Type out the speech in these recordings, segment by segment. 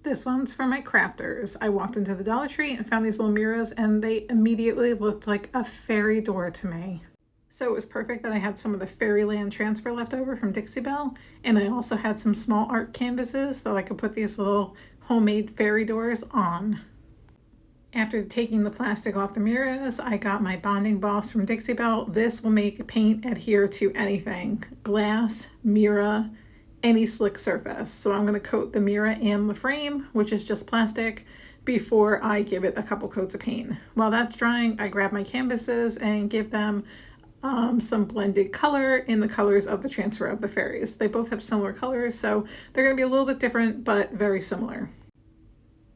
This one's for my crafters. I walked into the Dollar Tree and found these little mirrors and they immediately looked like a fairy door to me. So it was perfect that I had some of the Fairyland transfer left over from Dixie Belle, and I also had some small art canvases that I could put these little homemade fairy doors on. After taking the plastic off the mirrors, I got my bonding boss from Dixie Belle. This will make paint adhere to anything: glass, mirror, any slick surface. So I'm going to coat the mirror and the frame, which is just plastic, before I give it a couple coats of paint. While that's drying, I grab my canvases and give them some blended color in the colors of the transfer of the fairies. They both have similar colors, so they're going to be a little bit different, but very similar.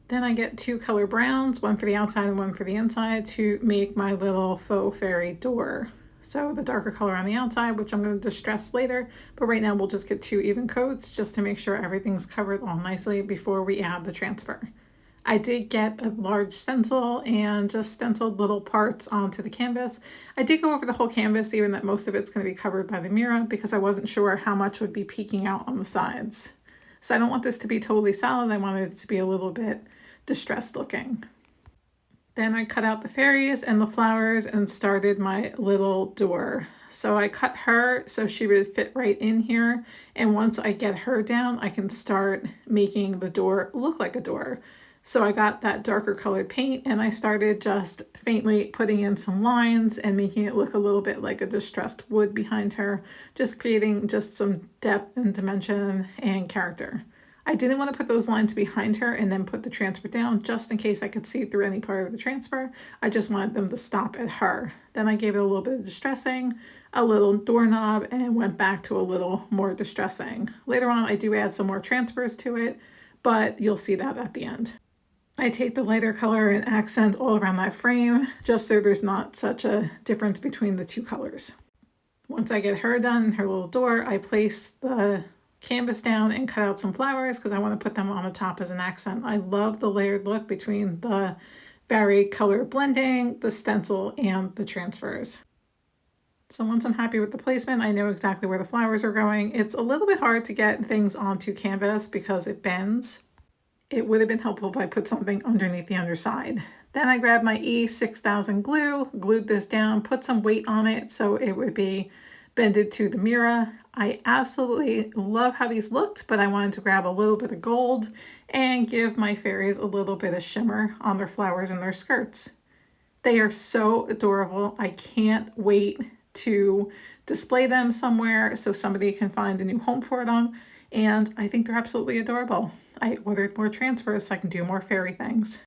Then I get two color browns, one for the outside and one for the inside, to make my little faux fairy door. So the darker color on the outside, which I'm going to distress later, but right now we'll just get two even coats just to make sure everything's covered all nicely before we add the transfer. I did get a large stencil and just stenciled little parts onto the canvas. I did go over the whole canvas, even that most of it's going to be covered by the mirror, because I wasn't sure how much would be peeking out on the sides. So I don't want this to be totally solid. I wanted it to be a little bit distressed looking. Then I cut out the fairies and the flowers and started my little door. So I cut her so she would fit right in here. And once I get her down, I can start making the door look like a door. So I got that darker colored paint and I started just faintly putting in some lines and making it look a little bit like a distressed wood behind her, just creating just some depth and dimension and character. I didn't want to put those lines behind her and then put the transfer down just in case I could see through any part of the transfer. I just wanted them to stop at her. Then I gave it a little bit of distressing, a little doorknob, and went back to a little more distressing. Later on, I do add some more transfers to it, but you'll see that at the end. I take the lighter color and accent all around that frame, just so there's not such a difference between the two colors. Once I get her done, her little door, I place the canvas down and cut out some flowers because I want to put them on the top as an accent. I love the layered look between the varied color blending, the stencil, and the transfers. So once I'm happy with the placement, I know exactly where the flowers are going. It's a little bit hard to get things onto canvas because it bends. It would have been helpful if I put something underneath the underside. Then I grabbed my E6000 glue, glued this down, put some weight on it so it would be bended to the mirror. I absolutely love how these looked, but I wanted to grab a little bit of gold and give my fairies a little bit of shimmer on their flowers and their skirts. They are so adorable. I can't wait to display them somewhere so somebody can find a new home for them. And I think they're absolutely adorable. I ordered more transfers so I can do more fairy things.